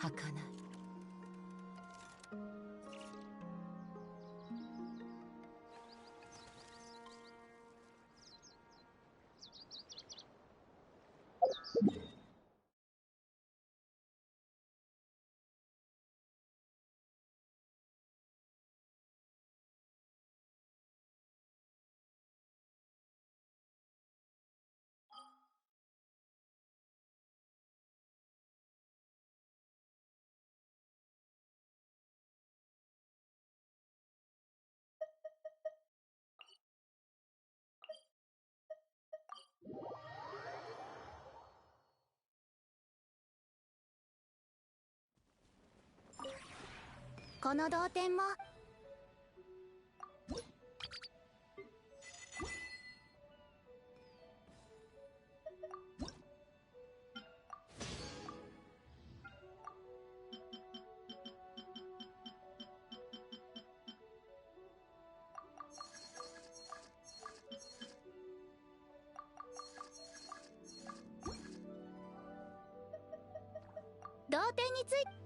儚い。この同点も同点について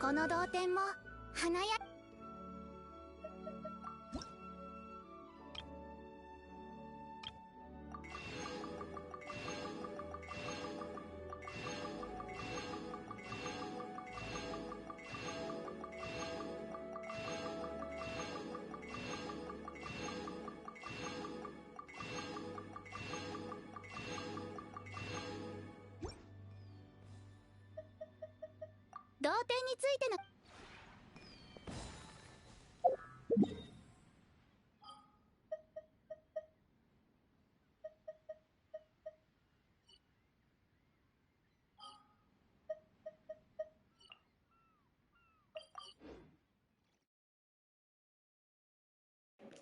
この同点も華や同点についての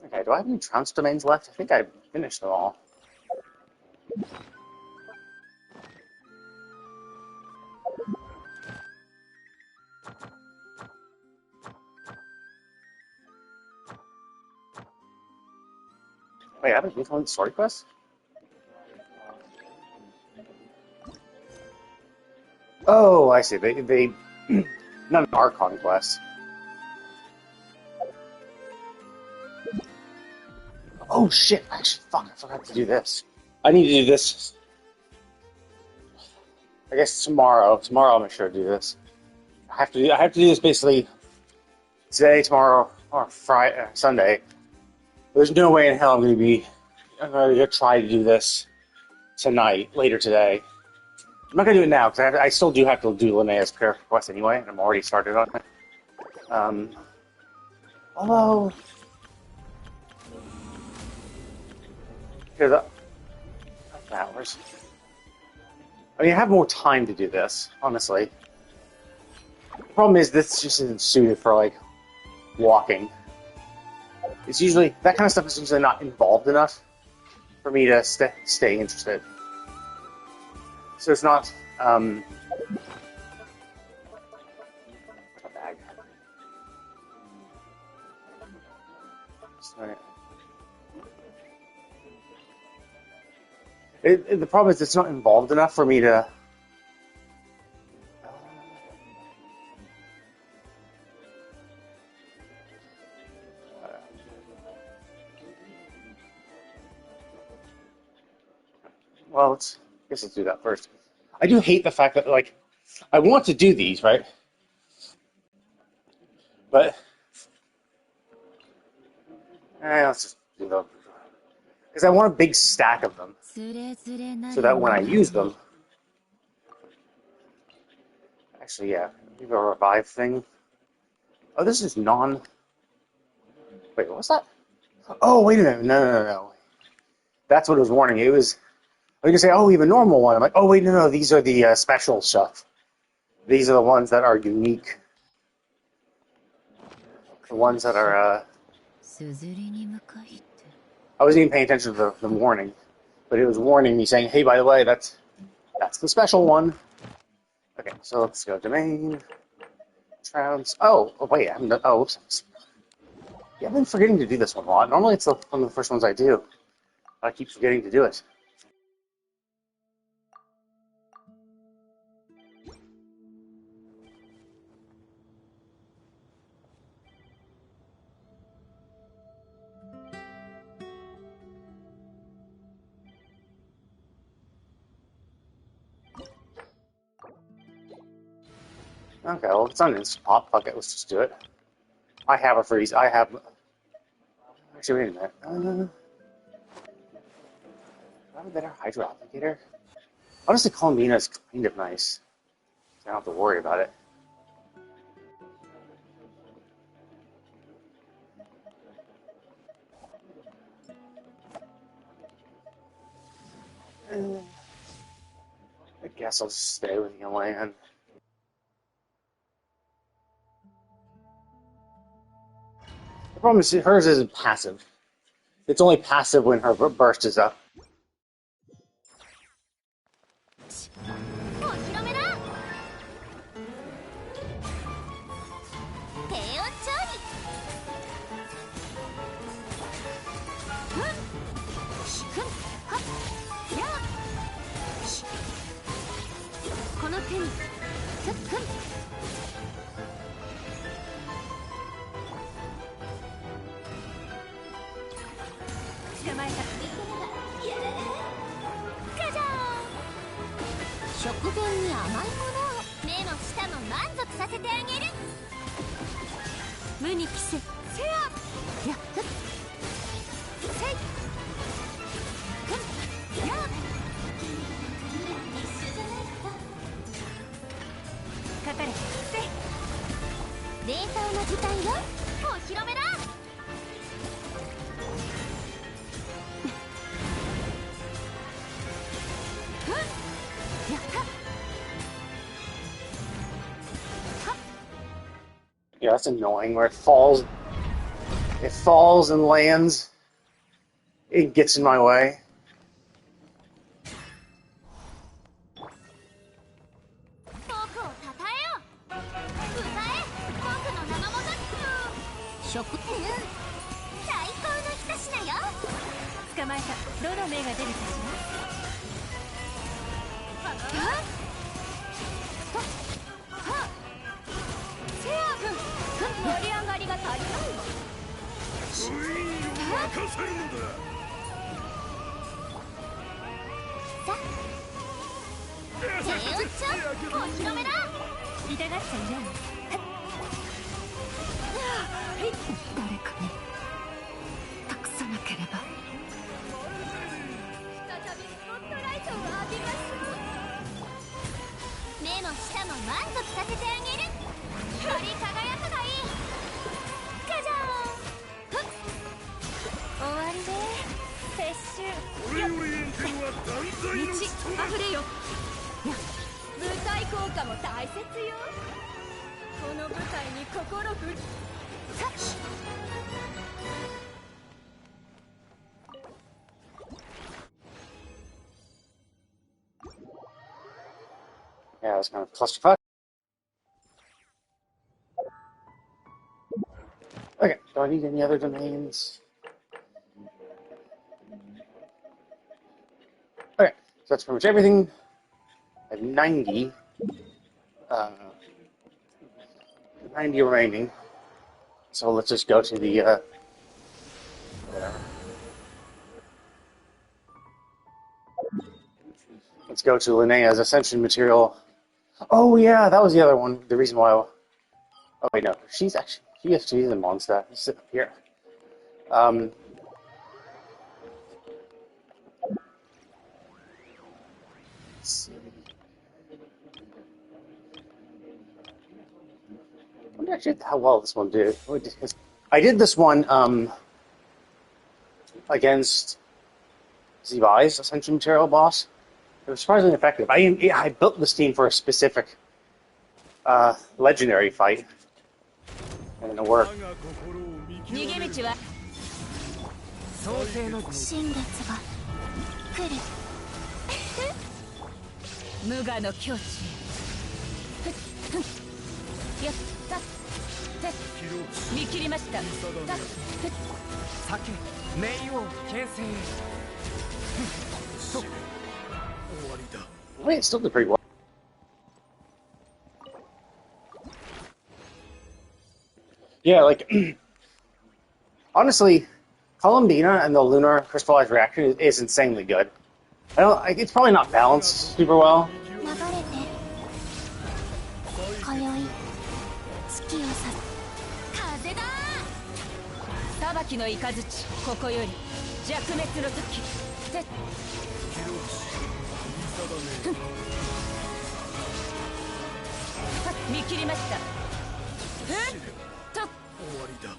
Okay, do I have any trounce domains left? I think I finished them all. Wait, I haven't completed the story quest? Oh, I see. They none of our conquests. Oh shit! Actually, fuck! I forgot to do this. I need to do this. I guess tomorrow. Tomorrow, I'll make sure to do this. I have to do this basically today, tomorrow, or Friday, Sunday. There's no way in hell I'm going to try to do this tonight, later today. I'm not going to do it now, because I still do have to do Linnea's prayer quest anyway, and I'm already started on it. Although... Here's hours. I mean, I have more time to do this, honestly. The problem is, this just isn't suited for, like, walking. It's usually, that kind of stuff is usually not involved enough for me to stay interested. So it's not, a bag. Sorry. The problem is it's not involved enough for me to. Well, I guess let's do that first. I do hate the fact that, like, I want to do these, right? But, let's just do them. Because I want a big stack of them. So that when I use them. Actually, yeah. Maybe a revive thing. Oh, this is non. Wait, what's that? Oh, wait a minute. No. That's what it was warning. It was. I was going to say, oh, we have a normal one. I'm like, oh, wait, no. These are the special stuff. These are the ones that are unique. The ones that are. I wasn't even paying attention to the warning. But it was warning me saying, hey, by the way, that's the special one. Okay, so let's go. Domain. Trounce. Oh, wait. I haven't done. Oh, whoops. Yeah, I've been forgetting to do this one a lot. Normally it's one of the first ones I do. I keep forgetting to do it. Okay, well, if it's on instant pop, fuck it, let's just do it. I have a freeze. I have. Actually, wait a minute. Do I have a better hydro applicator? Honestly, Columina is kind of nice. I don't have to worry about it. I guess I'll just stay with Elaine. The problem is hers isn't passive. It's only passive when her burst is up. Yeah, that's annoying where it falls. It falls and lands. It gets in my way. Yeah, it's kind of clusterfuck. Okay, do I need any other domains? Okay. that's pretty much everything. I have 90. 90 remaining. So let's just go to the, whatever. Let's go to Linnea's Ascension material. Oh yeah, that was the other one. The reason why. Oh wait, no, she's actually she's in Mondstadt. She's sitting up here. Let's see. I wonder actually how well this one did. I did this one against Zivai's Ascension material boss. It was surprisingly effective. I built this team for a specific legendary fight, and it worked. 新月が来る無我の境地やった見切りました酒名を牽制 I mean, it still did pretty well. Yeah, like honestly, Columbina and the lunar crystallized reaction is insanely good. It's probably not balanced super well. 流れて今宵月をさ風だ裁きの雷ここより弱滅の時て見切りましたえっと終わりだ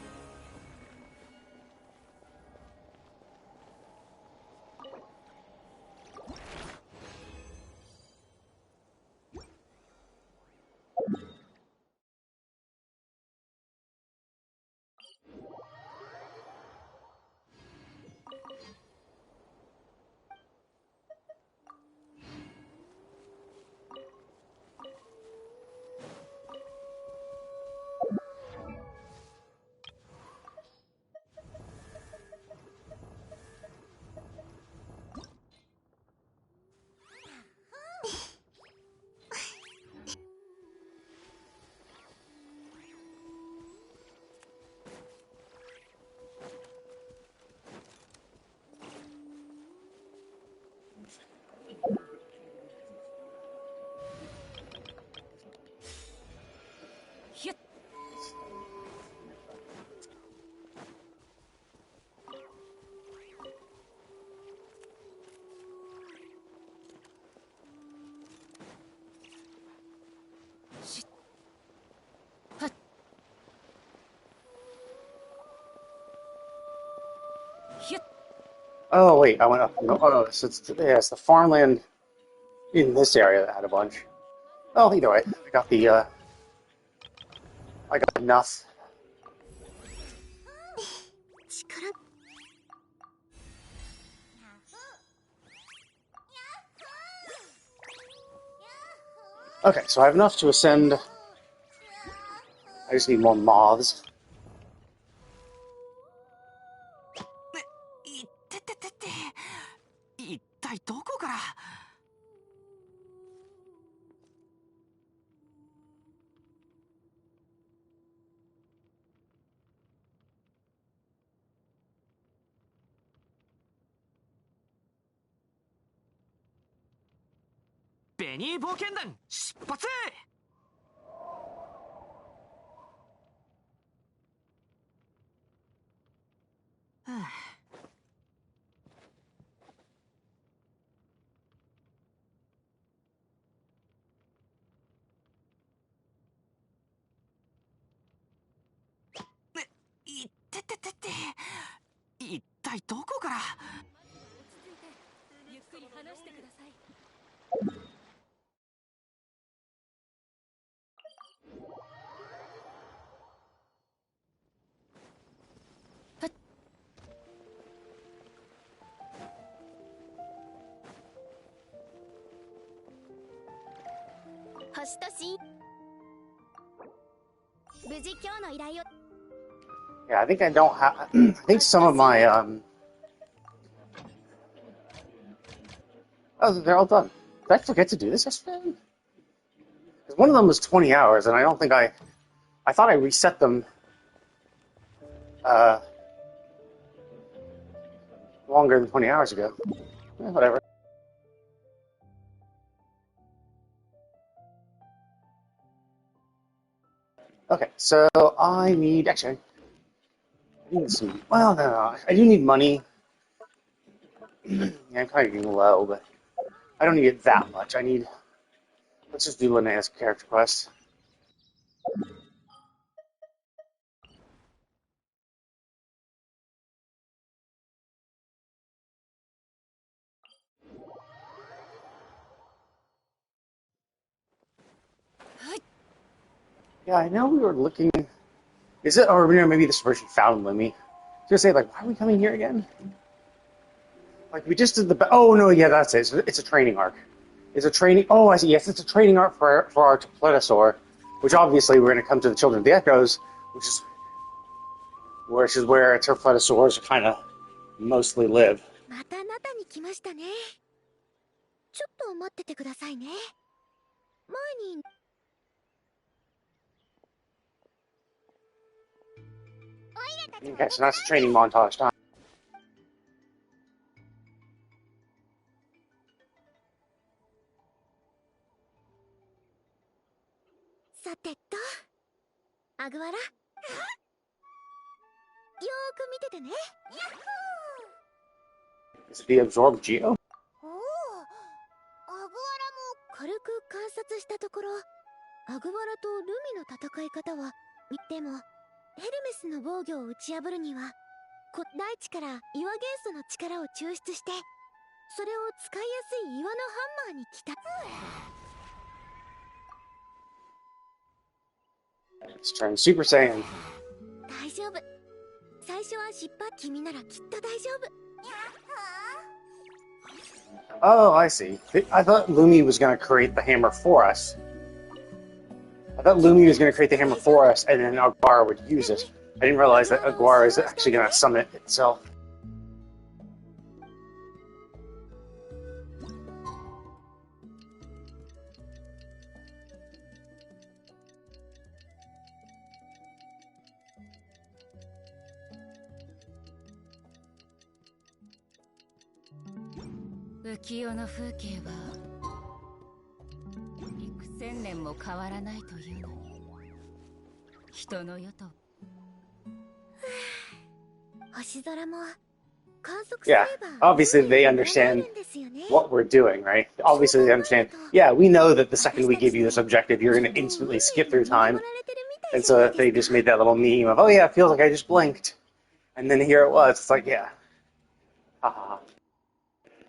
Oh wait, I went up. No, oh no, it's the farmland in this area that had a bunch. Oh, either way, I got enough. Okay, so I have enough to ascend. I just need more moths. 一体どこからベニー冒険団出発はあ 一体どこからゆっくり話してください 星とし無事今日の依頼を Yeah, I think I don't have. I think some of my Oh, they're all done. Did I forget to do this yesterday? 'Cause one of them was 20 hours, and I don't think I thought I reset them uh, longer than 20 hours ago. Whatever. Okay, so I need, actually, I need some, well, no, I do need money. Yeah, I'm kind of getting low, but I don't need it that much. Let's just do Linnea's character quest. Yeah, I know we were looking, is it, or maybe this version found Lemmy. I was gonna say, like, why are we coming here again? Like, we just did oh, no, yeah, that's it. It's a training arc. It's a training, oh, I see, yes, it's a training arc for our Plesiosaur, which obviously we're going to come to the Children of the Echoes, which is where Plesiosaurs kind of mostly live. またあなたに来ましたね。ちょっと待っててくださいね。前に Okay, so that's the training montage time. さてと、アグワラ、よーく見ててね。ヤッホー。 Is it the Absorbed Geo? おお、アグワラも軽く観察したところ、アグワラとルミの戦い方は、でもヘルメスの防御を打ち破るには、大地から岩元素の力を抽出して、それを使いやすい岩のハンマーに来た。Let's turn Super Saiyan. 大丈夫。最初は失敗。君ならきっと大丈夫。 Oh, I see. I thought Lumi was going to create the hammer for us. I thought Lumi was going to create the hammer for us, and then Aguara would use it. I didn't realize that Aguara is actually going to summon it itself. Ukiyoの風景は幾千年も変わらないというのに、人の世と星空も観測すれ Yeah, ば obviously they understand what we're doing, right? Obviously they understand, yeah, we know that the second we give you this objective, you're going to instantly skip through time. And so they just made that little meme of, oh yeah, it feels like I just blinked. And then here it was. It's like, yeah. Ha ha ha.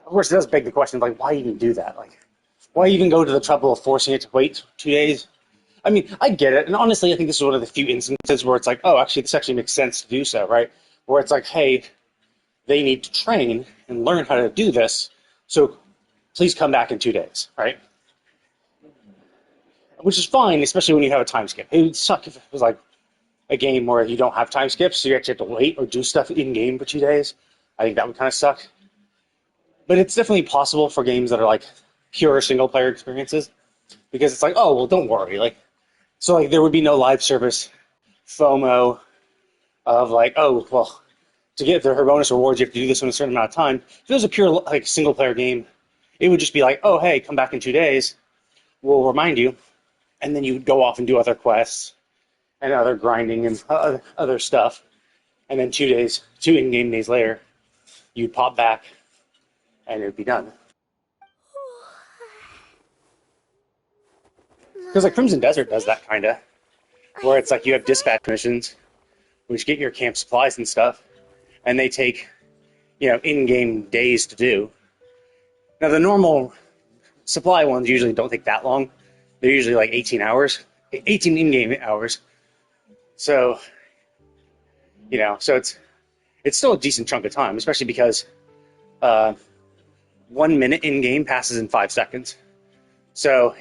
Of course, it does beg the question, like, why even do that? Like, why even go to the trouble of forcing it to wait 2 days? I mean, I get it, and honestly, I think this is one of the few instances where it's like, oh, actually, this actually makes sense to do so, right? Where it's like, hey, they need to train and learn how to do this, so please come back in 2 days, right? Which is fine, especially when you have a time skip. It would suck if it was like a game where you don't have time skips, so you actually have to wait or do stuff in-game for 2 days. I think that would kind of suck. But it's definitely possible for games that are like pure single-player experiences, because it's like, oh, well, don't worry. Like, so like there would be no live service FOMO of like, oh, well, to get her bonus rewards, you have to do this in a certain amount of time. If it was a pure like single-player game, it would just be like, oh, hey, come back in 2 days. We'll remind you, and then you would go off and do other quests and other grinding and other stuff, and then 2 days, 2 in-game days later, you'd pop back. And it would be done. Because like Crimson Desert does that kind of, where it's like you have dispatch missions, which get your camp supplies and stuff, and they take, in-game days to do. Now the normal supply ones usually don't take that long. They're usually like 18 hours, 18 in-game hours. So, so it's still a decent chunk of time, especially because 1 minute in-game passes in 5 seconds. So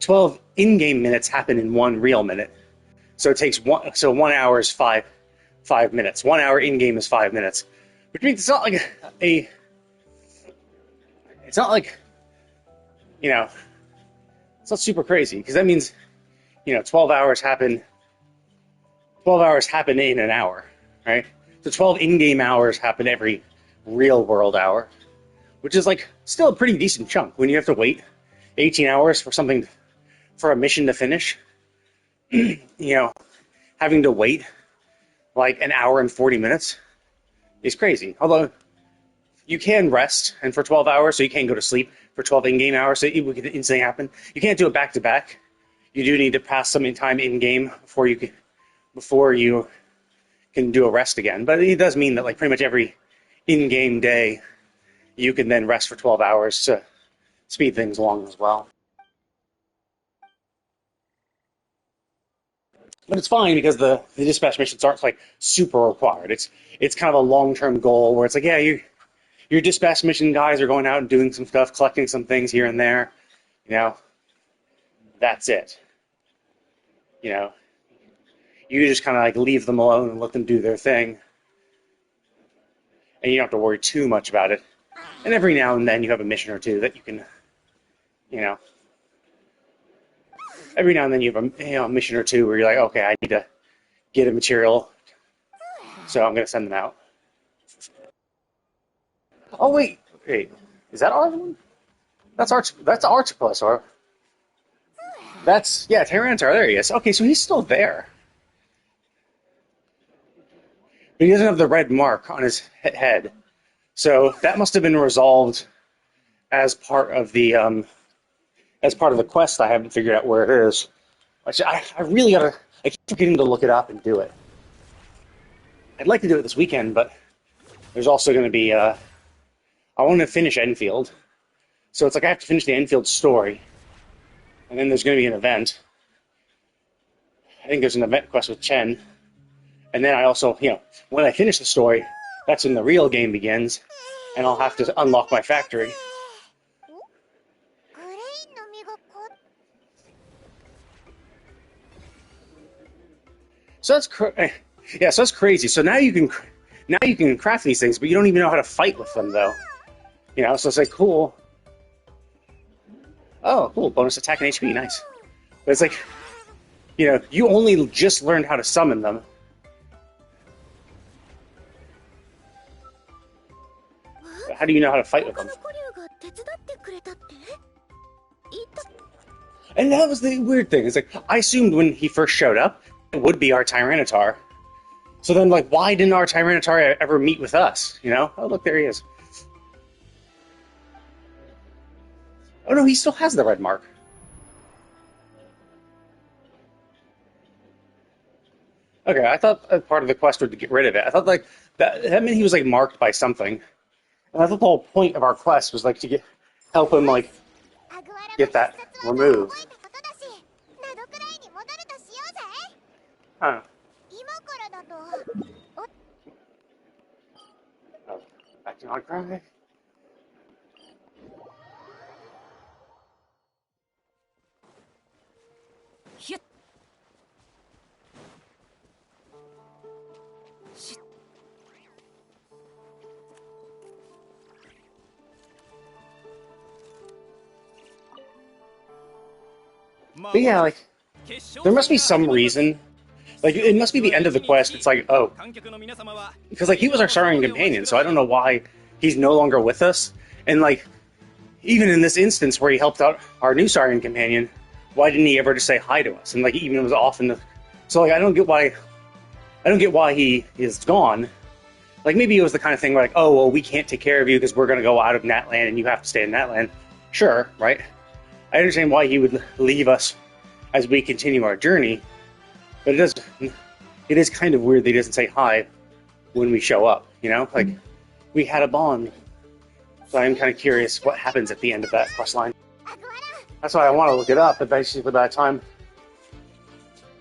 12 in-game minutes happen in 1 real minute. So it takes 1 hour is 5 minutes. 1 hour in-game is 5 minutes. Which means it's not like it's not like, you know, it's not super crazy because that means, 12 hours happen. 12 hours happen in an hour, right? So 12 in-game hours happen every real-world hour, which is like still a pretty decent chunk when you have to wait 18 hours for a mission to finish. Having to wait like an hour and 40 minutes is crazy. Although you can rest, and for 12 hours, so you can go to sleep for 12 in-game hours, so it could instantly happen. You can't do it back-to-back. You do need to pass some time in-game before you can do a rest again. But it does mean that like pretty much every in-game day, you can then rest for 12 hours to speed things along as well. But it's fine because the dispatch missions aren't like super required. It's kind of a long-term goal where it's like, yeah, your dispatch mission guys are going out and doing some stuff, collecting some things here and there. That's it. You just kind of like leave them alone and let them do their thing. And you don't have to worry too much about it. And every now and then you have a mission or two that you can, every now and then you have a mission or two where you're like, okay, I need to get a material, so I'm going to send them out. Oh, wait, is that our one? That's Archipelasaur. That's, Tyranitar, there he is. Okay, so he's still there. But he doesn't have the red mark on his head. So that must have been resolved as part of the quest. I haven't figured out where it is. I really gotta, I keep forgetting to look it up and do it. I'd like to do it this weekend, but there's also going to be, I want to finish Enfield. So it's like I have to finish the Enfield story. And then there's going to be an event. I think there's an event quest with Chen. And then I also, when I finish the story, that's when the real game begins. And I'll have to unlock my factory. So that's so that's crazy. So now you can craft these things, but you don't even know how to fight with them, though. So it's like, cool. Oh, cool. Bonus attack and HP. Nice. But it's like, you only just learned how to summon them. How do you know how to fight with them? And that was the weird thing. It's like, I assumed when he first showed up, it would be our Tyranitar. So then, like, why didn't our Tyranitar ever meet with us? Oh, look, there he is. Oh, no, he still has the red mark. Okay, I thought part of the quest was to get rid of it. I thought, like, that meant he was, like, marked by something. And I thought the whole point of our quest was, like, to help him, like, get that removed. Huh. Oh, acting on cry. But yeah, like, there must be some reason. Like, it must be the end of the quest. It's like, oh. Because, like, he was our starring companion, so I don't know why he's no longer with us. And, like, even in this instance where he helped out our new starring companion, why didn't he ever just say hi to us? And, like, even was off in the... So, like, I don't get why he is gone. Like, maybe it was the kind of thing where, like, oh, well, we can't take care of you because we're going to go out of Natland and you have to stay in Natland. Sure, right? I understand why he would leave us as we continue our journey, but it is kind of weird that he doesn't say hi when we show up, Like, we had a bond. So I'm kind of curious what happens at the end of that quest line. That's why I want to look it up, but basically by the time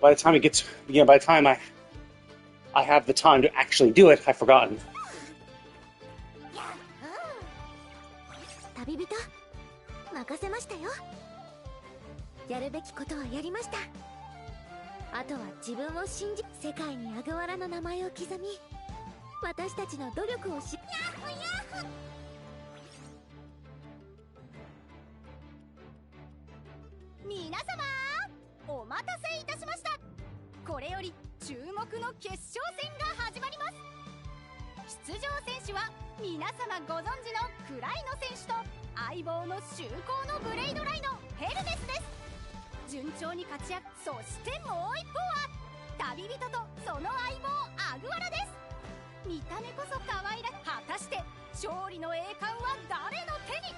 it gets, by the time I have the time to actually do it, I've forgotten. やるべきことはやりました。あとは自分を信じ、世界にアグワラの名前を刻み、私たちの努力をし、ヤッホヤッホ。皆様お待たせいたしました。これより注目の決勝戦が始まります。出場選手は皆様ご存知のクライノ選手と相棒の修行のブレイドライのヘルメスです。順調に活躍。そしてもう一方は旅人とその相棒アグワラです。見た目こそ可愛らしい。果たして勝利の栄冠は誰の手に。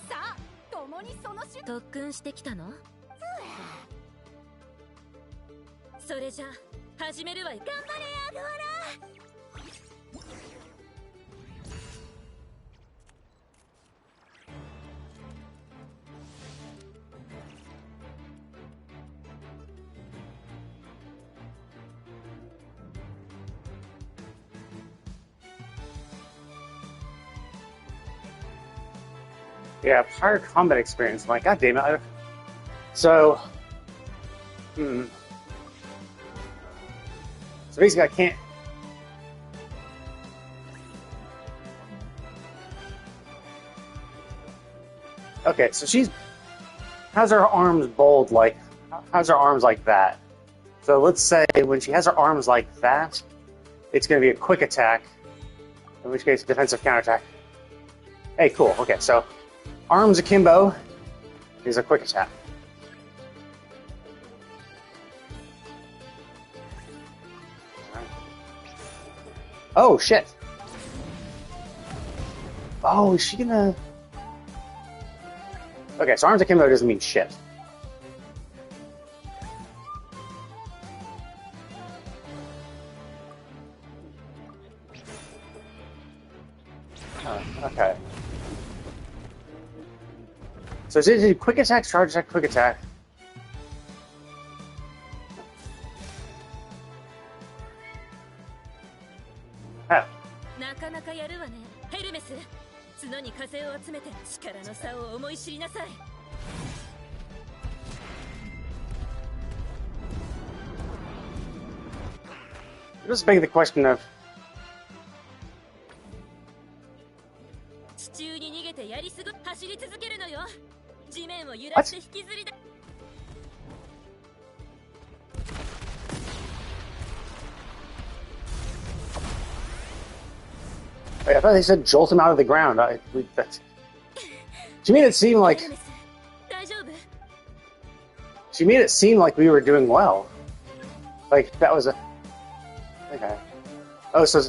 さあ共にその特訓してきたの？それじゃあ始めるわよ。頑張れアグワラ。Yeah, prior combat experience. I'm like, God damn it. So basically I can't... Okay, so she's... How's her arms bold like... How's her arms like that? So let's say when she has her arms like that, it's going to be a quick attack. In which case, defensive counterattack. Hey, cool. Okay, so... Arms akimbo is a quick attack. Oh, shit. Oh, is she gonna... Okay, so arms akimbo doesn't mean shit. Okay. So is it quick attack, charge attack, quick attack? Oh. なかなかやるわね、ヘルメス。角に風を集めて力の差を思い知りなさい。Just begs the question of... 地中に逃げてやりすぐ走り続けるのよ。地面を揺らして引きずりだ。I thought they said jolt him out of the ground. She made it seem like... She made it seem like we were doing well. Like, that was a... Okay. Oh, so...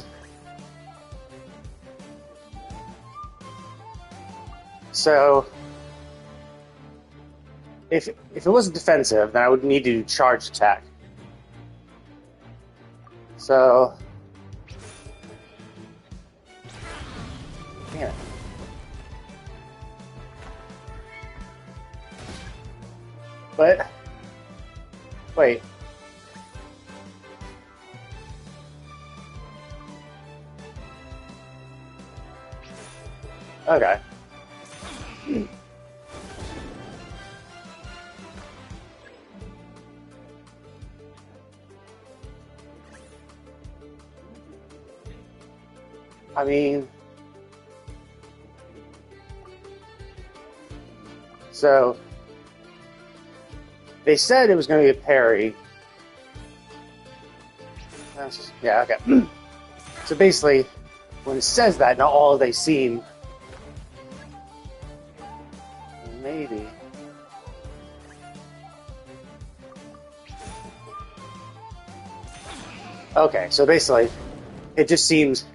So... If it was defensive, then I would need to do charge attack. So... Damn it. But... Wait. Okay. I mean... So... They said it was going to be a parry. Yeah, okay. So basically, when it says that, not all they seen... Maybe. Okay, so basically, it just seems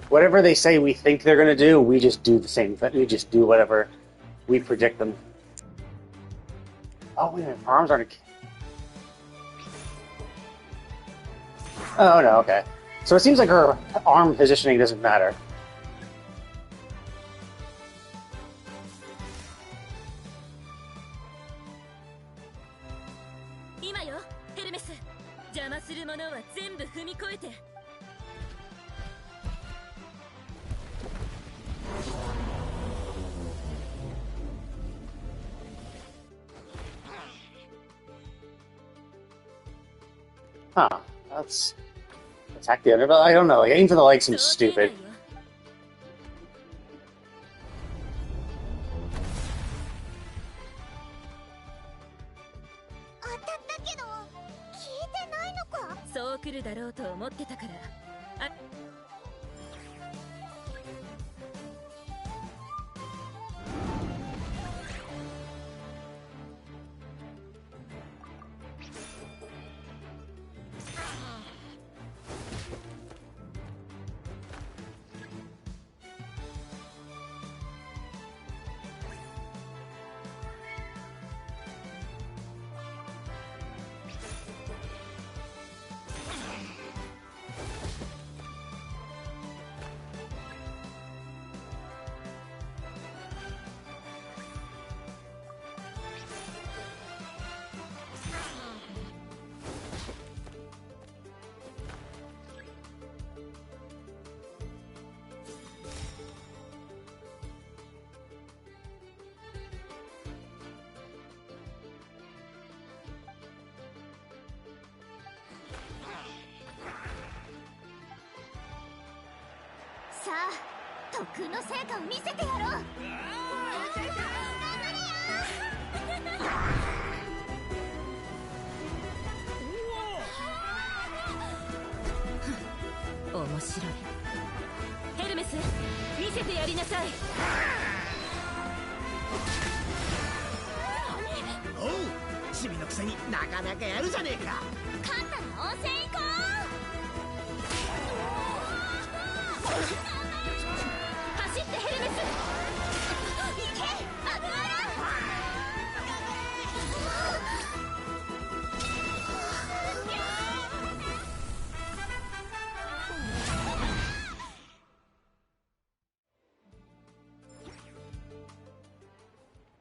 whatever they say we think they're going to do, we just do the same thing. We just do whatever we predict them. Oh, wait a minute, her arms aren't... Oh, no, okay. So it seems like her arm positioning doesn't matter. Huh. Let's attack the underbelly. I don't know. Like, aim for the legs seems stupid. そう来るだろうと思ってたから。あ、さあ、特訓の成果を見せてやろう。面白い。ヘルメス、見せてやりなさい。おう、チビのくせになかなかやるじゃねえか。簡単な温泉行こ走ってヘルメス。う。行け、アグアラ。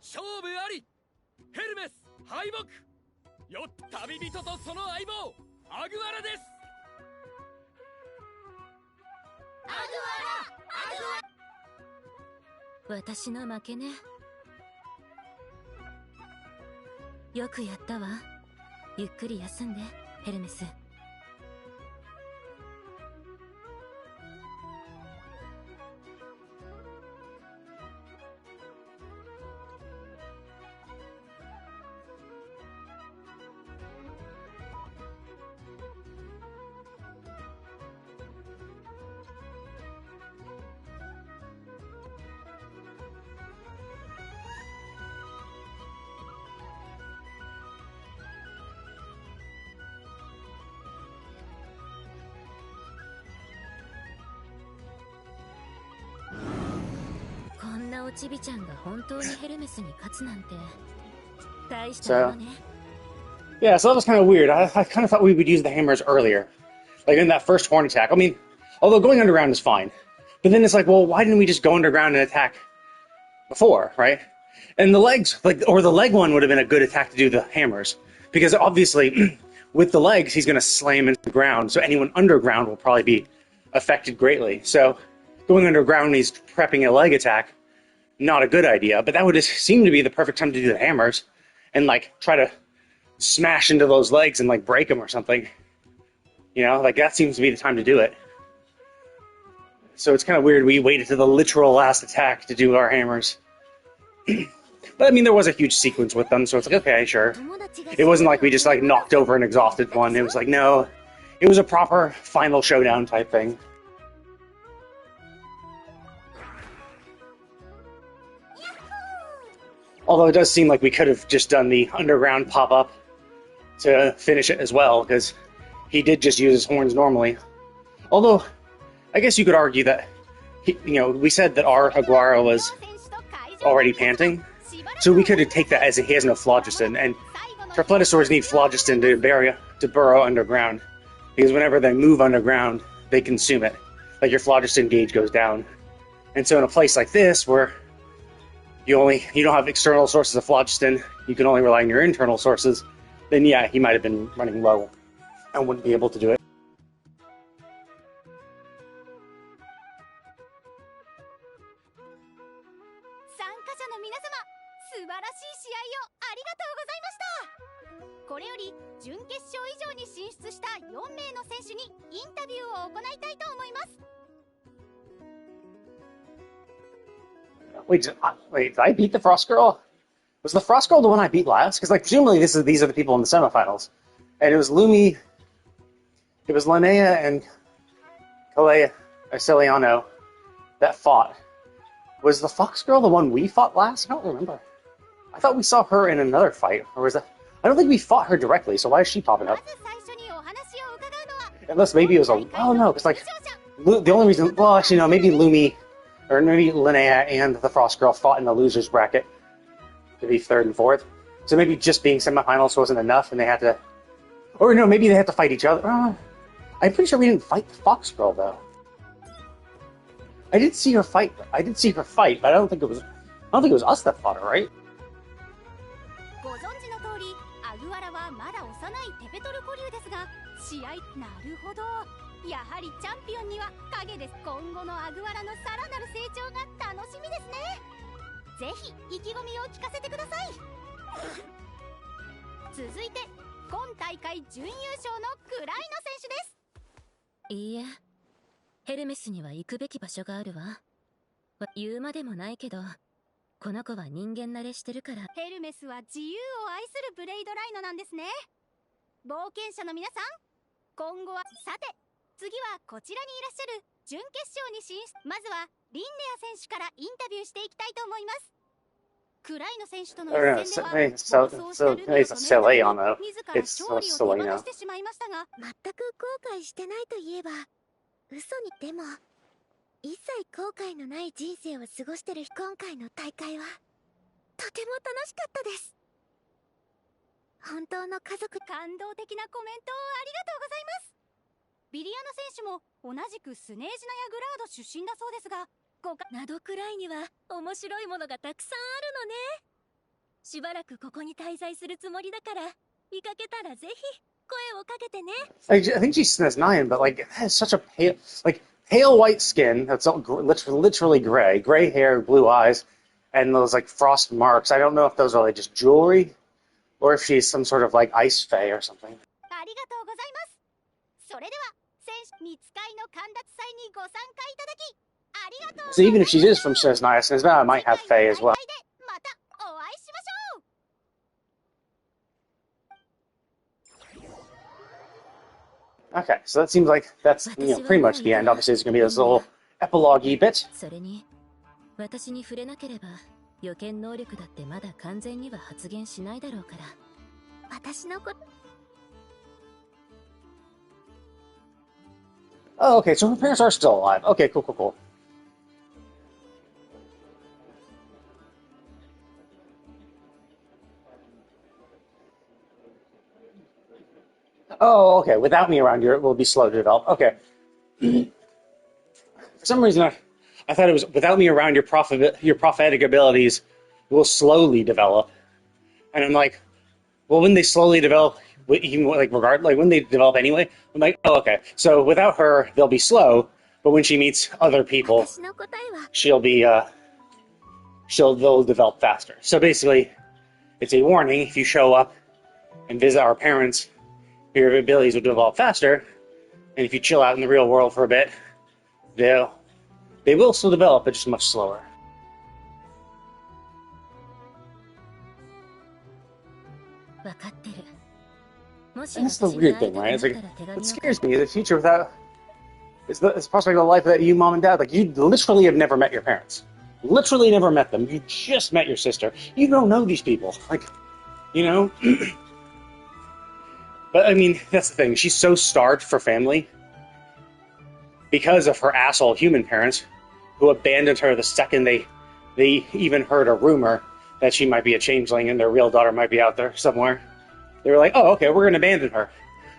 勝負あり。ヘルメス敗北。よっ旅人とその相棒アグアラです。私の負けね。よくやったわ。ゆっくり休んで、ヘルメス。こんなおちびちゃんが本当にヘルメスに勝つなんて大したものね。Yeah, so that was kind of weird. I kind of thought we would use the hammers earlier. Like in that first horn attack. I mean, although going underground is fine. But then it's like, well, why didn't we just go underground and attack before, right? And the legs, or the leg one would have been a good attack to do the hammers. Because obviously, with the legs, he's going to slam into the ground. So anyone underground will probably be affected greatly. So going underground, he's prepping a leg attack. Not a good idea. But that would seem to be the perfect time to do the hammers. And, try to smash into those legs and, break them or something. You know, that seems to be the time to do it. So it's kind of weird we waited to the literal last attack to do our hammers. But, I mean, there was a huge sequence with them, so it's like, okay, sure. It wasn't like we just, knocked over an exhausted one. It was like, no, it was a proper final showdown type thing. Although it does seem like we could have just done the underground pop-up to finish it as well, because he did just use his horns normally. Although, I guess you could argue that, we said that our Aguara was already panting, so we could take that as he has no phlogiston, and Tripledosaurs need phlogiston to burrow underground, because whenever they move underground, they consume it. Like, your phlogiston gauge goes down. And so in a place like this, where you don't have external sources of phlogiston, you can only rely on your internal sources, then yeah, he might have been running low and wouldn't be able to do it. 参加者の皆様、素晴らしい試合をありがとうございました。これより準決勝以上に進出した4名の選手にインタビューを行いたいと思います。 Wait, did I beat the Frost Girl? Was the Frost Girl the one I beat last? Because, presumably these are the people in the semifinals. And it was Lumi, It was Linnea and Celiano that fought. Was the Fox Girl the one we fought last? I don't remember. I thought we saw her in another fight. Or was that... I don't think we fought her directly, so why is she popping up? Unless maybe it was a... Oh, no, because, like, the only reason... Well, actually, no, maybe Lumi, or maybe Linnea and the Frost Girl fought in the loser's bracket to be third and fourth. So maybe just being semifinals wasn't enough, and they had to... Or, no, maybe they had to fight each other. I'm pretty sure we didn't fight the Fox Girl, though. I did see her fight, but I don't think it was us that fought her, right? ご存知の通り、アグアラはまだ幼いテペトル古竜ですが、試合なるほど。やはりチャンピオンには影です。今後のアグアラのさらなる成長が楽しみですね。ぜひ意気込みを聞かせてください。続いて、今大会準優勝のクライノ選手です。いいえ、ヘルメスには行くべき場所があるわ。言うまでもないけど、この子は人間慣れしてるから。ヘルメスは自由を愛するブレイドライノなんですね。冒険者の皆さん、今後はさて次はこちらにいらっしゃる準決勝に進出。まずはリンネア選手からインタビューしていきたいと思います。クライノ選手との一戦では暴走したルミを止めるため自ら勝利を手放してしまいましたが、全く後悔してないといえば嘘に。でも一切後悔のない人生を過ごしてる今回の大会はとても楽しかったです。本当の家族。感動的なコメントをありがとうございます。ビリアナ選手も同じくスネージナヤグラード出身だそうですが、などくらいには面白いものがたくさんあるのね。しばらくここに滞在するつもりだから、見かけたらぜひ声をかけてね。I think she's SNES 9, but like has such a pale white skin that's all literally gray hair, blue eyes, and those like frost marks. I don't know if those are like just jewelry, or if she's some sort of like ice fae or something. ありがとうございます。それでは選手見つかいの神奪祭にご参加いただきありがとうございます。 So even if she is from SNES 9, SNES 9 might have fae as well. またお会いしましょう。Okay, so that seems like that's pretty much the end. Obviously, there's going to be this little epilogue-y bit. それに私に触れなければ予見能力だってまだ完全には発現しないだろうから。私のこと。 Oh, okay, so her parents are still alive. Okay, cool. Oh, okay, without me around here, it will be slow to develop. Okay. For some reason, I thought it was without me around, your prophetic abilities will slowly develop. And I'm like, well, when they slowly develop, even like when they develop anyway, I'm like, oh, okay. So without her, they'll be slow, but when she meets other people, they'll develop faster. So basically, it's a warning. If you show up and visit our parents, your abilities will develop faster. And if you chill out in the real world for a bit, they will still develop, but just much slower. And that's the weird thing, right? It's like, what scares me is the future without... It's the prospect of a life that you, mom and dad, like, you literally have never met your parents. Literally never met them. You just met your sister. You don't know these people. Like, you know? But, I mean, that's the thing. She's so starved for family because of her asshole human parents who abandoned her the second they even heard a rumor that she might be a changeling and their real daughter might be out there somewhere. They were like, oh, okay, we're going to abandon her.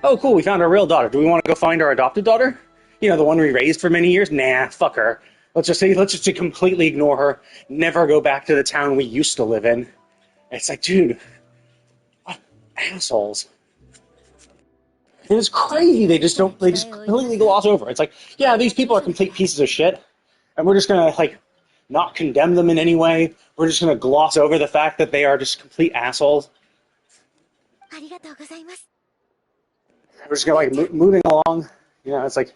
Oh, cool, we found our real daughter. Do we want to go find our adopted daughter? You know, the one we raised for many years? Nah, fuck her. Let's just completely ignore her. Never go back to the town we used to live in. It's like, dude, what assholes. And it's crazy. They just completely gloss over. It's like, yeah, these people are complete pieces of shit, and we're just going to, like, not condemn them in any way. We're just going to gloss over the fact that they are just complete assholes. We're just going to, like, moving along. You know, it's like,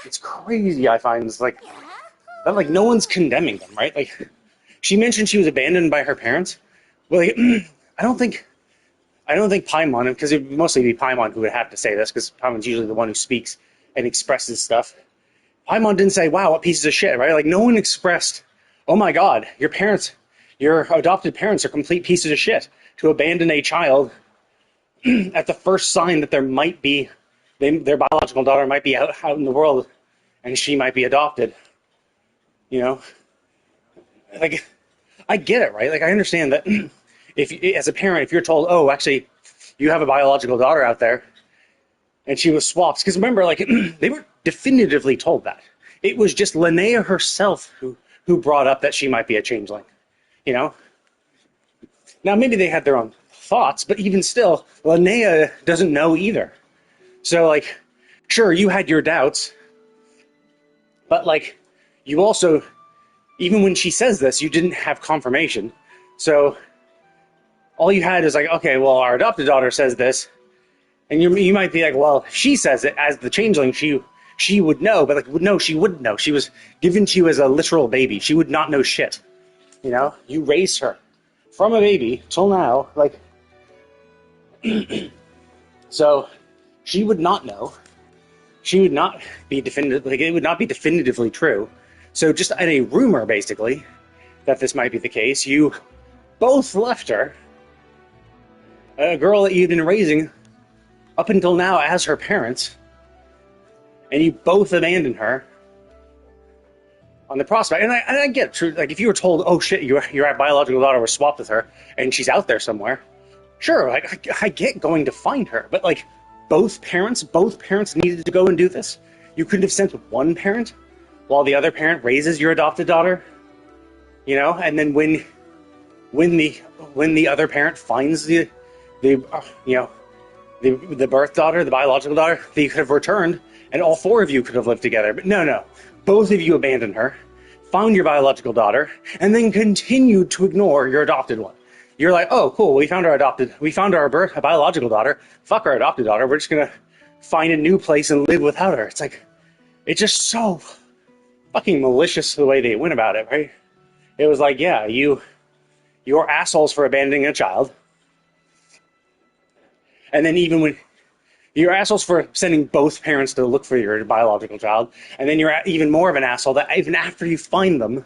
it's crazy, I find. It's like, that, like, no one's condemning them, right? Like, she mentioned she was abandoned by her parents. Well, like, I I don't think Paimon, because it would mostly be Paimon who would have to say this, because Paimon's usually the one who speaks and expresses stuff. Paimon didn't say, wow, what pieces of shit, right? Like, no one expressed, oh my god, your adopted parents are complete pieces of shit to abandon a child at the first sign that there might be, their biological daughter might be out in the world and she might be adopted. You know? Like, I get it, right? Like, I understand that if, as a parent, if you're told, oh, actually, you have a biological daughter out there, and she was swapped, because remember, like, they were definitively told that. It was just Linnea herself who brought up that she might be a changeling, you know? Now, maybe they had their own thoughts, but even still, Linnea doesn't know either. So, like, sure, you had your doubts, but, like, you also, even when she says this, you didn't have confirmation. So, all you had is like, okay, well, our adopted daughter says this, and you might be like, well, if she says it as the changeling, she would know, but like, no, she wouldn't know. She was given to you as a literal baby. She would not know shit. You know, you raised her from a baby till now, like, so she would not know. She would not be definitive. Like, it would not be definitively true. So just at a rumor, basically, that this might be the case, you both left her, a girl that you'd been raising up until now as her parents, and you both abandoned her on the prospect. And I get it, true. Like, if you were told, oh shit, your biological daughter was swapped with her, and she's out there somewhere, sure, I get going to find her, but like, both parents needed to go and do this. You couldn't have sent one parent while the other parent raises your adopted daughter, you know, and then when the other parent finds the birth daughter, the biological daughter, they could have returned, and all four of you could have lived together. But no, both of you abandoned her, found your biological daughter, and then continued to ignore your adopted one. You're like, oh, cool, we found our biological daughter. Fuck our adopted daughter. We're just gonna find a new place and live without her. It's like, it's just so fucking malicious the way they went about it, right? It was like, yeah, you're assholes for abandoning a child. And then even when you're assholes for sending both parents to look for your biological child, and then you're even more of an asshole that even after you find them,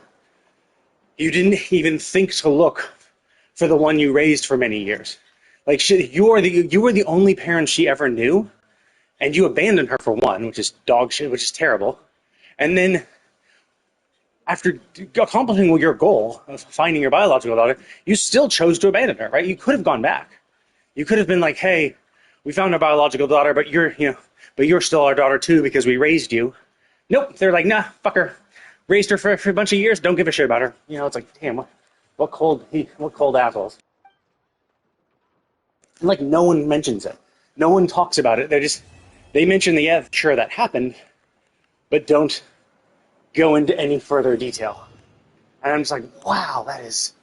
you didn't even think to look for the one you raised for many years. Like, you were the only parent she ever knew, and you abandoned her for one, which is dog shit, which is terrible. And then, after accomplishing your goal of finding your biological daughter, you still chose to abandon her, right? You could have gone back. You could have been like, hey, we found our biological daughter, but you're still our daughter too because we raised you. Nope, they're like, nah, fuck her. Raised her for a bunch of years, don't give a shit about her. You know, it's like, damn, what cold assholes. And like, no one mentions it. No one talks about it. They mention yeah, sure, that happened, but don't go into any further detail. And I'm just like, wow, that is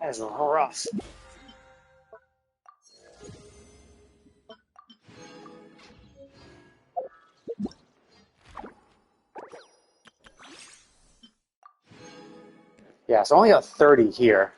rough. Yeah, so I only got 30 here.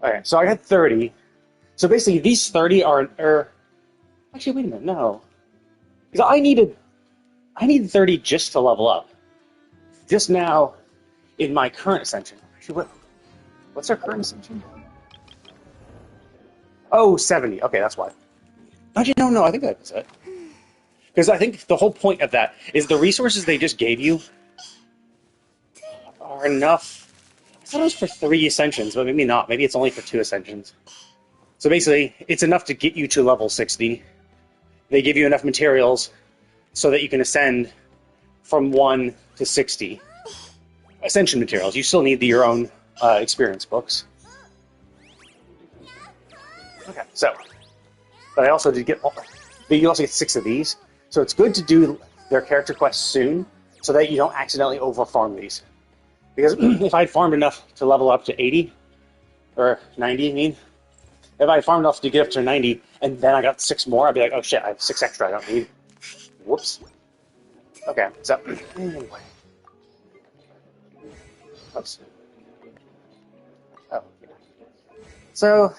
Okay, so I had 30. So basically, these 30 are actually, wait a minute, no. Because I needed 30 just to level up. Just now, in my current ascension. Actually, what's our current ascension? Oh, 70. Okay, that's why. Actually, no, I think that's it. Because I think the whole point of that is the resources they just gave you are enough. I thought it was for 3 ascensions, but maybe not. Maybe it's only for 2 ascensions. So basically, it's enough to get you to level 60. They give you enough materials so that you can ascend from 1 to 60. Ascension materials. You still need your own experience books. Okay, so. But I also did get. But you also get 6 of these. So it's good to do their character quests soon so that you don't accidentally overfarm these. Because if I'd farmed enough to level up to 80, Or 90, I mean. If I farmed enough to get up to 90, and then I got 6 more, I'd be like, oh shit, I have 6 extra I don't need. Whoops. Okay, so, anyway. Oops. Oh. So,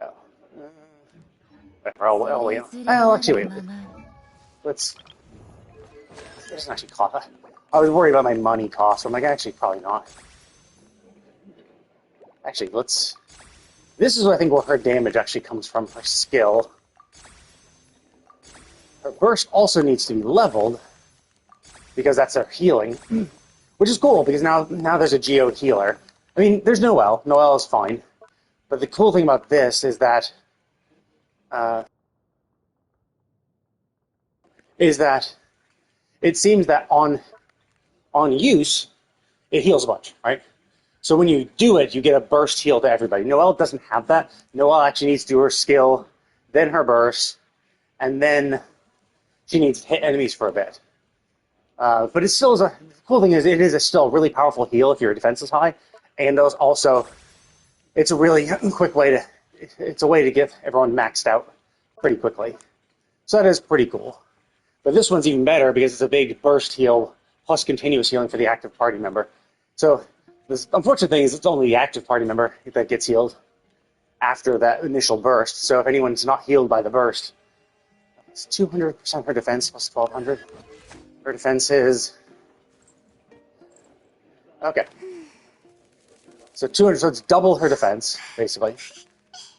oh. I'll wait. I'll actually wait. Let's, it doesn't actually cost. I was worried about my money cost, so I'm like, actually, probably not. Actually, let's... This is, I think, where her damage actually comes from, her skill. Her burst also needs to be leveled, because that's her healing. Which is cool, because now there's a Geo healer. I mean, there's Noelle. Noelle is fine. But the cool thing about this is that... it seems that on use, it heals a bunch, right? So when you do it, you get a burst heal to everybody. Noelle doesn't have that. Noelle actually needs to do her skill, then her burst, and then she needs to hit enemies for a bit. But it still is the cool thing is it is still a really powerful heal if your defense is high, and those also, it's a really quick way it's a way to get everyone maxed out pretty quickly. So that is pretty cool. But this one's even better because it's a big burst heal plus continuous healing for the active party member. So the unfortunate thing is it's only the active party member that gets healed after that initial burst. So if anyone's not healed by the burst, it's 200% her defense plus 1200. Her defense is... Okay. So 200, so it's double her defense, basically.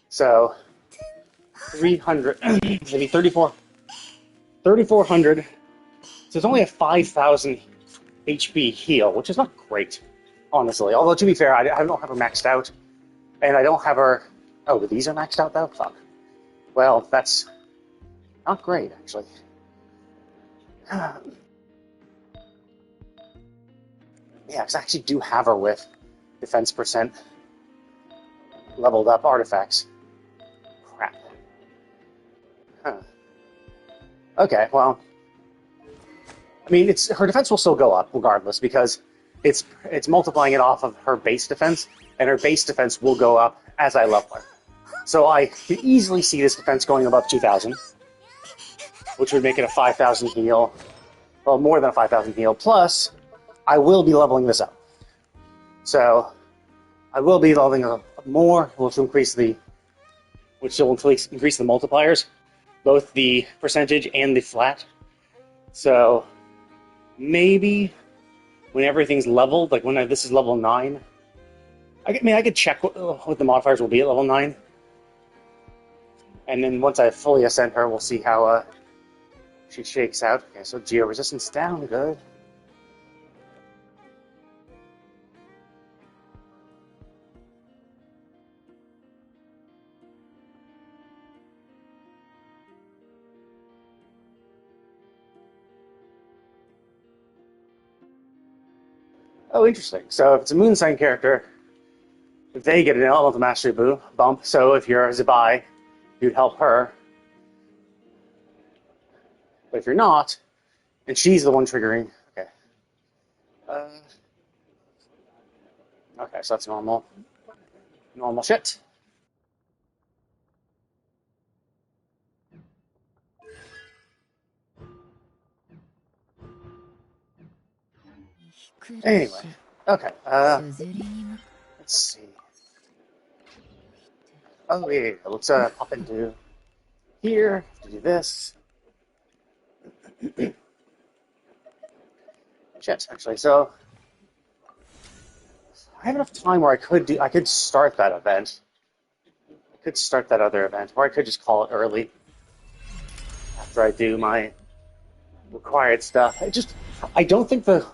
So 300, maybe 3,400. So it's only a 5,000 HP heal, which is not great, honestly. Although, to be fair, I don't have her maxed out. And I don't have her... Oh, but these are maxed out, though? Fuck. Well, that's not great, actually. Yeah, because I actually do have her with defense percent leveled up artifacts. Crap. Huh. Okay, well... I mean, her defense will still go up, regardless, because it's multiplying it off of her base defense, and her base defense will go up as I level her. So I can easily see this defense going above 2,000, which would make it a 5,000 heal. Well, more than a 5,000 heal. Plus, I will be leveling this up. So, I will be leveling up more, which will increase the multipliers, both the percentage and the flat. So, maybe when everything's leveled, like when this is level 9, I could check what the modifiers will be at level 9. And then once I fully ascend her, we'll see how she shakes out. Okay, so Geo resistance down, good. Oh, interesting. So if it's a moon sign character, they get an elemental mastery bump. So if you're a Zabai, you'd help her. But if you're not, and she's the one triggering, okay. Okay, so that's normal shit. Anyway, okay, let's see. Oh, yeah, let's pop into here to do this. Shit, actually, so I have enough time where I could start that event. I could start that other event, or I could just call it early after I do my required stuff. I don't think the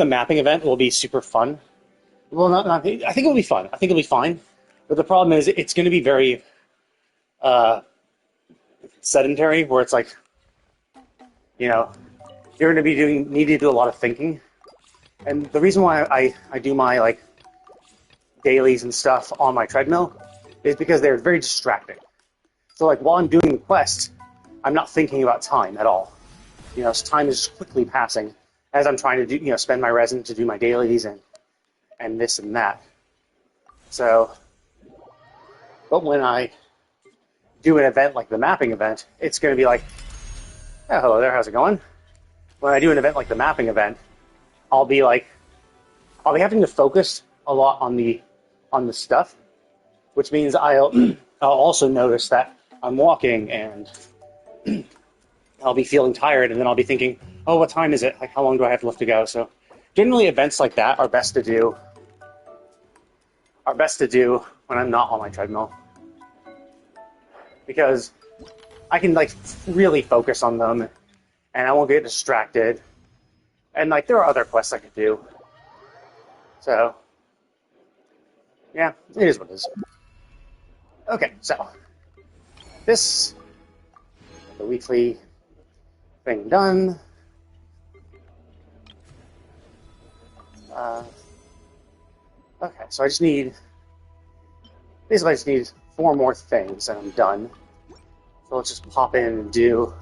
mapping event will be super fun. Well, I think it'll be fun. I think it'll be fine. But the problem is it's going to be very sedentary, where it's like, you're going to be needing to do a lot of thinking. And the reason why I do my dailies and stuff on my treadmill is because they're very distracting. So while I'm doing the quest, I'm not thinking about time at all. So time is just quickly passing as I'm trying to do spend my resin to do my dailies and this and that. So, but when I do an event like the mapping event, it's going to be like, oh, hello there, how's it going? When I do an event like the mapping event, I'll be having to focus a lot on the stuff, which means I'll also notice that I'm walking and I'll be feeling tired, and then I'll be thinking, oh, what time is it? Like, how long do I have left to go? So generally events like that are best to do when I'm not on my treadmill, because I can like really focus on them and I won't get distracted. And like there are other quests I could do. So yeah, it is what it is. Okay, so this the weekly thing done. Okay, so I just need 4 more things and I'm done. So let's just pop in and do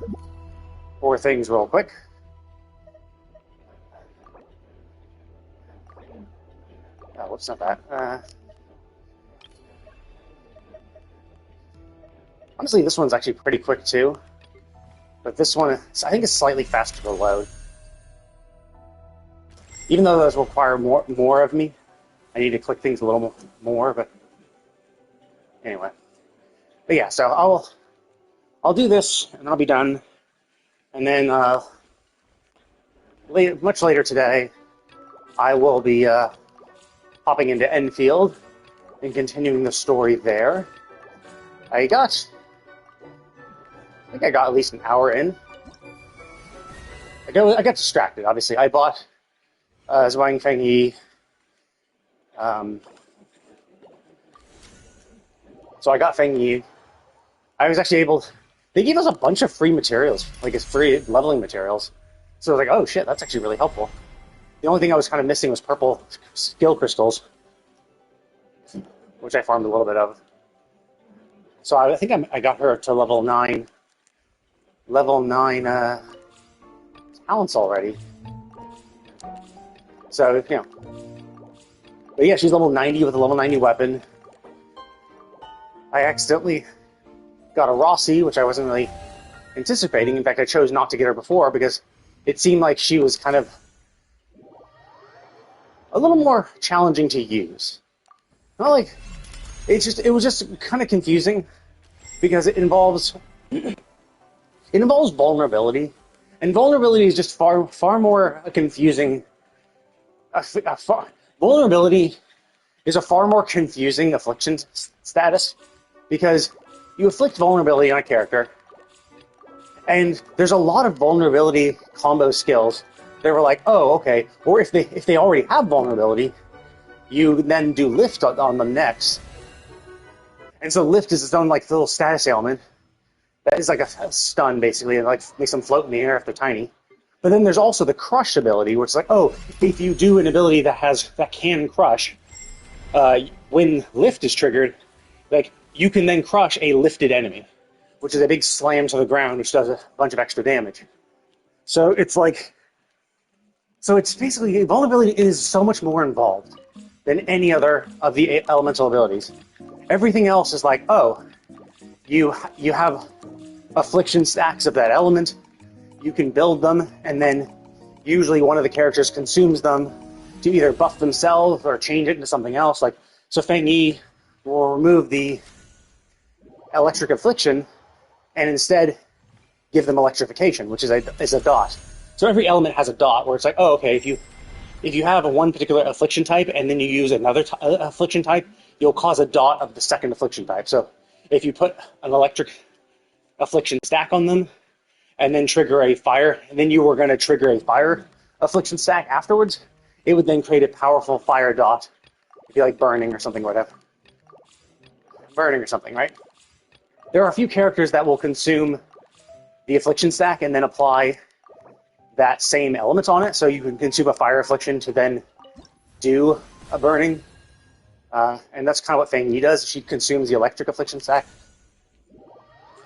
4 things real quick. Oh, whoops, not that. Honestly, this one's actually pretty quick too. But this one, I think, is slightly faster to load. Even though those require more of me, I need to click things a little more. But anyway, but yeah, so I'll do this and I'll be done. And then much later today, I will be hopping into Enfield and continuing the story there. I think I got at least an hour in. I got distracted, obviously. I bought Zhuang Fengyi. So I got Fengyi. I was actually able... They gave us a bunch of free materials, like it's free leveling materials. So I was like, oh shit, that's actually really helpful. The only thing I was kind of missing was purple skill crystals, which I farmed a little bit of. So I think I got her to level 9 talents already. So, you know. But yeah, she's level 90 with a level 90 weapon. I accidentally got a Rossi, which I wasn't really anticipating. In fact, I chose not to get her before because it seemed like she was kind of a little more challenging to use. Not like it was just kind of confusing because it involves vulnerability, and vulnerability is just far more confusing. Vulnerability is a far more confusing affliction status because you afflict vulnerability on a character, and there's a lot of vulnerability combo skills. They were like, oh, okay, or if they already have vulnerability, you then do lift on them next. And so lift is its own like little status ailment that is like a stun basically, and like makes them float in the air if they're tiny. But then there's also the crush ability, where it's like, oh, if you do an ability that can crush, when lift is triggered, like you can then crush a lifted enemy, which is a big slam to the ground, which does a bunch of extra damage. So it's basically vulnerability is so much more involved than any other of the elemental abilities. Everything else is like, oh, you have affliction stacks of that element, you can build them, and then usually one of the characters consumes them to either buff themselves or change it into something else. Like, so Fengyi will remove the electric affliction and instead give them electrification, which is a dot. So every element has a dot where it's like, oh, okay, if you have one particular affliction type and then you use another affliction type, you'll cause a dot of the second affliction type. So if you put an electric affliction stack on them and then trigger a fire, and then you were going to trigger a fire affliction stack afterwards, it would then create a powerful fire dot. It'd be like burning or something, whatever. Burning or something, right? There are a few characters that will consume the affliction stack and then apply that same element on it, so you can consume a fire affliction to then do a burning. And that's kind of what Fengyi does. She consumes the electric affliction stack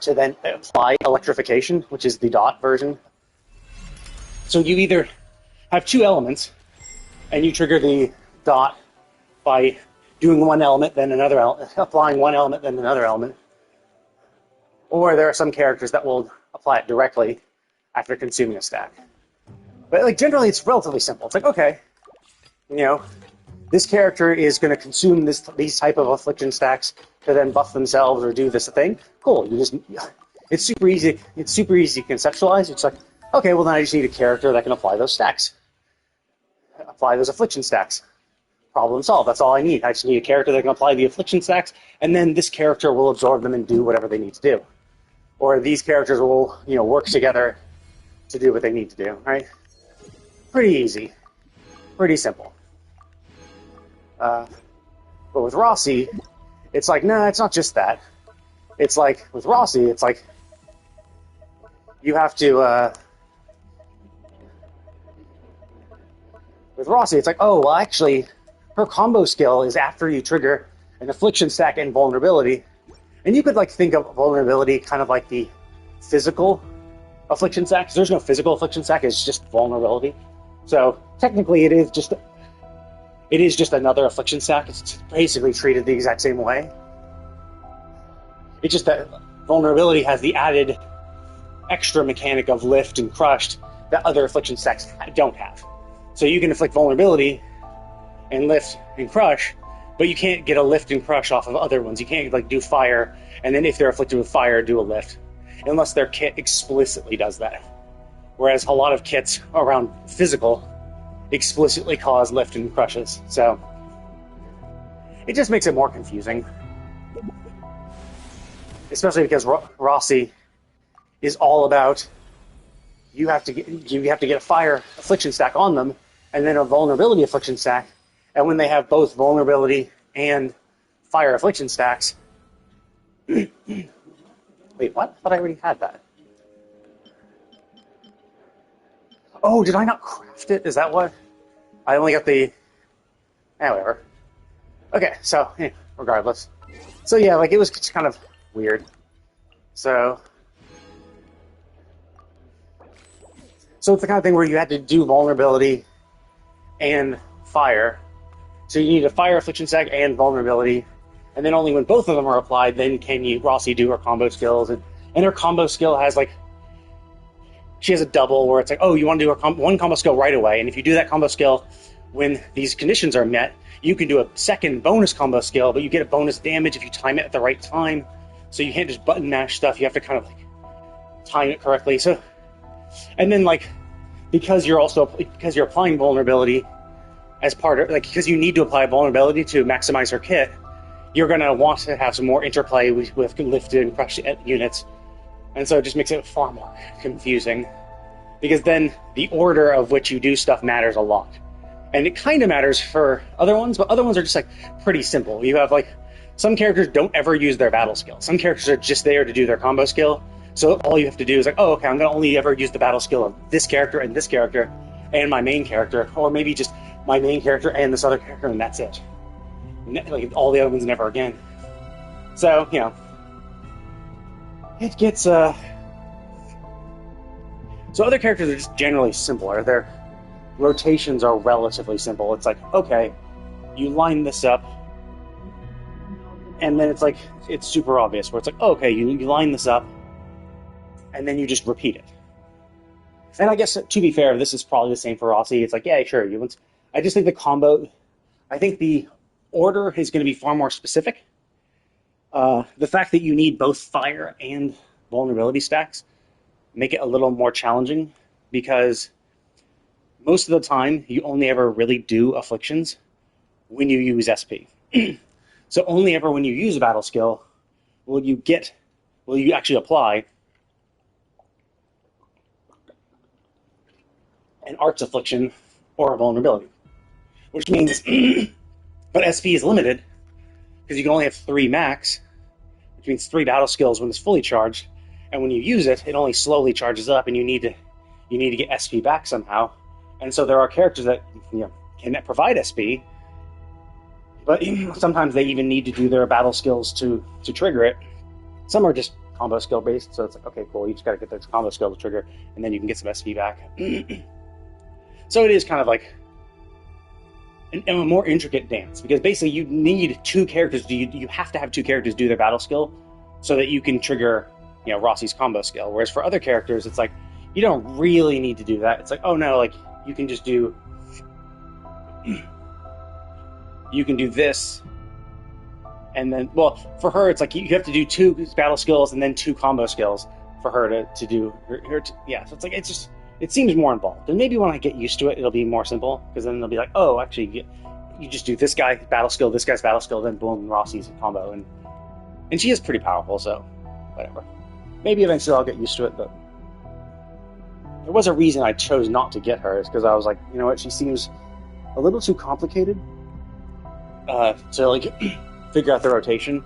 to then apply electrification, which is the dot version. So you either have two elements, and you trigger the dot by doing one element, then another applying one element, then another element. Or there are some characters that will apply it directly after consuming a stack. But like generally, it's relatively simple. It's like, okay, you know, this character is going to consume these type of affliction stacks to then buff themselves or do this thing. Cool. It's super easy. It's super easy to conceptualize. It's like, okay, well then I just need a character that can apply those stacks, apply those affliction stacks. Problem solved. That's all I need. I just need a character that can apply the affliction stacks, and then this character will absorb them and do whatever they need to do. Or these characters will, work together to do what they need to do. Right? Pretty easy. Pretty simple. But with Rossi, it's like, no, it's not just that. It's like, with Rossi, it's like, you have to, with Rossi, it's like, oh, well, actually, her combo skill is after you trigger an affliction stack and vulnerability. And you could, like, think of vulnerability kind of like the physical affliction stack, because there's no physical affliction stack, it's just vulnerability. So, technically, it is just another affliction stack. It's basically treated the exact same way. It's just that vulnerability has the added extra mechanic of lift and crushed that other affliction stacks don't have. So you can inflict vulnerability and lift and crush, but you can't get a lift and crush off of other ones. You can't like do fire, and then if they're afflicted with fire, do a lift. Unless their kit explicitly does that. Whereas a lot of kits around physical explicitly cause lift and crushes. So it just makes it more confusing. Especially because Rossi is all about you have to get a fire affliction stack on them, and then a vulnerability affliction stack. And when they have both vulnerability and fire affliction stacks, wait, what? I thought I already had that. Oh, did I not craft it? Is that what? I only got the... whatever. Okay, so, regardless. So yeah, like, it was just kind of weird. So it's the kind of thing where you had to do vulnerability and fire. So you need a fire affliction stack and vulnerability. And then only when both of them are applied, then can Rossi do her combo skills. And her combo skill has, like, she has a double where it's like, oh, you want to do one combo skill right away. And if you do that combo skill when these conditions are met, you can do a second bonus combo skill, but you get a bonus damage if you time it at the right time. So you can't just button mash stuff. You have to kind of, like, time it correctly. So, and then, like, because you're applying vulnerability as part of, like, because you need to apply vulnerability to maximize her kit, you're going to want to have some more interplay with lifted and crushed units. And so it just makes it far more confusing. Because then the order of which you do stuff matters a lot. And it kind of matters for other ones, but other ones are just, like, pretty simple. You have, like, some characters don't ever use their battle skill. Some characters are just there to do their combo skill. So all you have to do is like, oh, okay, I'm going to only ever use the battle skill of this character and my main character. Or maybe just my main character and this other character, and that's it. Like, all the other ones never again. So, it gets, So other characters are just generally simpler. Their rotations are relatively simple. It's like, okay, you line this up, and then it's like, it's super obvious, where it's like, oh, okay, you line this up, and then you just repeat it. And I guess, to be fair, this is probably the same for Rossi. It's like, yeah, sure, I just think I think the order is going to be far more specific. The fact that you need both fire and vulnerability stacks make it a little more challenging, because most of the time you only ever really do afflictions when you use SP. So only ever when you use a battle skill will you actually apply an arts affliction or a vulnerability. Which means, but SP is limited, because you can only have 3 max, which means 3 battle skills when it's fully charged, and when you use it, it only slowly charges up, and you need to get SP back somehow. And so there are characters that can provide SP, but sometimes they even need to do their battle skills to trigger it. Some are just combo skill based, so it's like, okay, cool, you just gotta get their combo skill to trigger, and then you can get some SP back. So it is kind of like, a more intricate dance, because basically you need two characters. You have to have two characters do their battle skill so that you can trigger, Rossi's combo skill. Whereas for other characters, it's like you don't really need to do that. It's like, oh no, like you can just do this, and then, well, for her it's like you have to do two battle skills and then two combo skills for her to do her yeah. So it's like it seems more involved, and maybe when I get used to it, it'll be more simple, because then they'll be like, oh, actually, you just do this guy's battle skill, then boom, Rossi's combo, and she is pretty powerful, so whatever. Maybe eventually I'll get used to it, but there was a reason I chose not to get her, is because I was like, you know what, she seems a little too complicated to like figure out the rotation.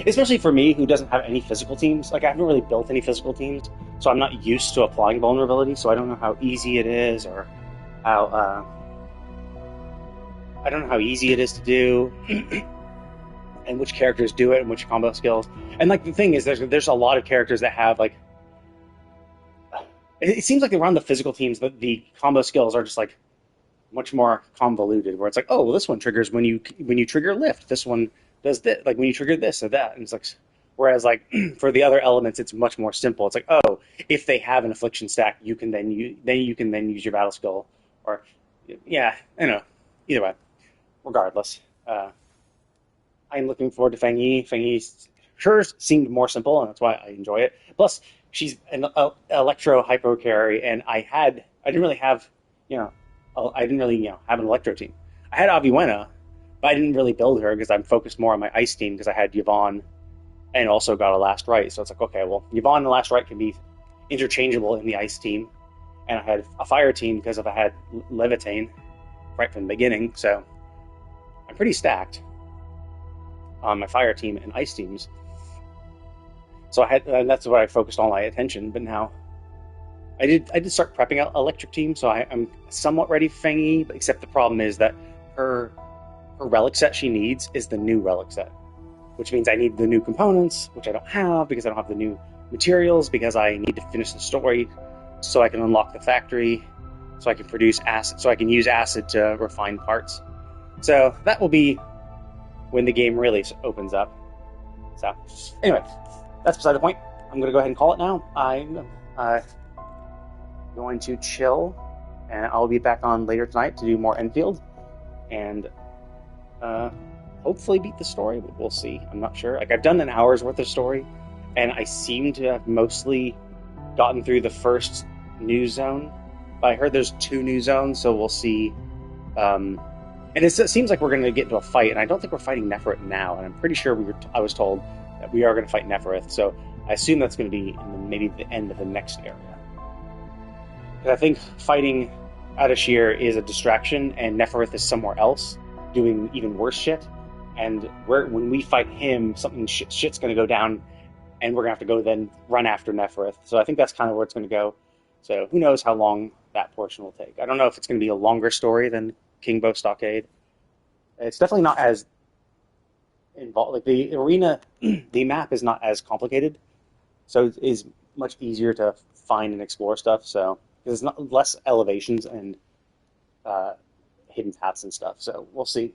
Especially for me, who doesn't have any physical teams. Like, I haven't really built any physical teams, so I'm not used to applying vulnerability, so I don't know how easy it is, or how, I don't know how easy it is to do, and which characters do it, and which combo skills. And, like, the thing is, there's a lot of characters that have, like, it seems like around the physical teams, the combo skills are just, like, much more convoluted, where it's like, oh, well, this one triggers when you trigger lift, this one does this, like when you trigger this or that, and it's like, whereas like for the other elements, it's much more simple. It's like, oh, if they have an affliction stack, you can then use your battle skill, or yeah, I know. Either way, regardless, I'm looking forward to Feng Yi. Feng Yi, hers seemed more simple, and that's why I enjoy it. Plus, she's an electro hypo carry, and I didn't really have an electro team. I had Aviwena, but I didn't really build her because I'm focused more on my ice team, because I had Yvonne and also got a Last Right. So it's like, okay, well, Yvonne and Last Right can be interchangeable in the ice team. And I had a fire team because I had Levitain right from the beginning. So I'm pretty stacked on my fire team and ice teams. So that's what I focused all my attention. But now I did start prepping out electric team, so I'm somewhat ready for Feng Yi, except the problem is that her relic set she needs is the new relic set, which means I need the new components, which I don't have because I don't have the new materials, because I need to finish the story so I can unlock the factory, so I can produce acid, so I can use acid to refine parts. So that will be when the game really opens up. So anyway, that's beside the point. I'm going to go ahead and call it now. I'm going to chill, and I'll be back on later tonight to do more Enfield, and hopefully beat the story, but we'll see. I'm not sure. Like, I've done an hour's worth of story, and I seem to have mostly gotten through the first new zone. But I heard there's 2 new zones, so we'll see. And it seems like we're going to get into a fight, and I don't think we're fighting Neferith now, and I'm pretty sure I was told that we are going to fight Neferith, so I assume that's going to be in maybe the end of the next area. Because I think fighting Adashir is a distraction, and Neferith is somewhere else, doing even worse shit, and when we fight him, something shit's going to go down, and we're going to have to go then run after Neferith. So I think that's kind of where it's going to go. So who knows how long that portion will take. I don't know if it's going to be a longer story than Kingbow Stockade. It's definitely not as involved. Like, the arena, the map is not as complicated, so it is much easier to find and explore stuff. So there's less elevations and hidden paths and stuff, so we'll see.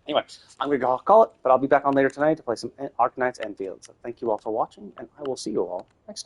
Anyway, I'm going to call it, but I'll be back on later tonight to play some Arknights Enfield. So thank you all for watching, and I will see you all next time.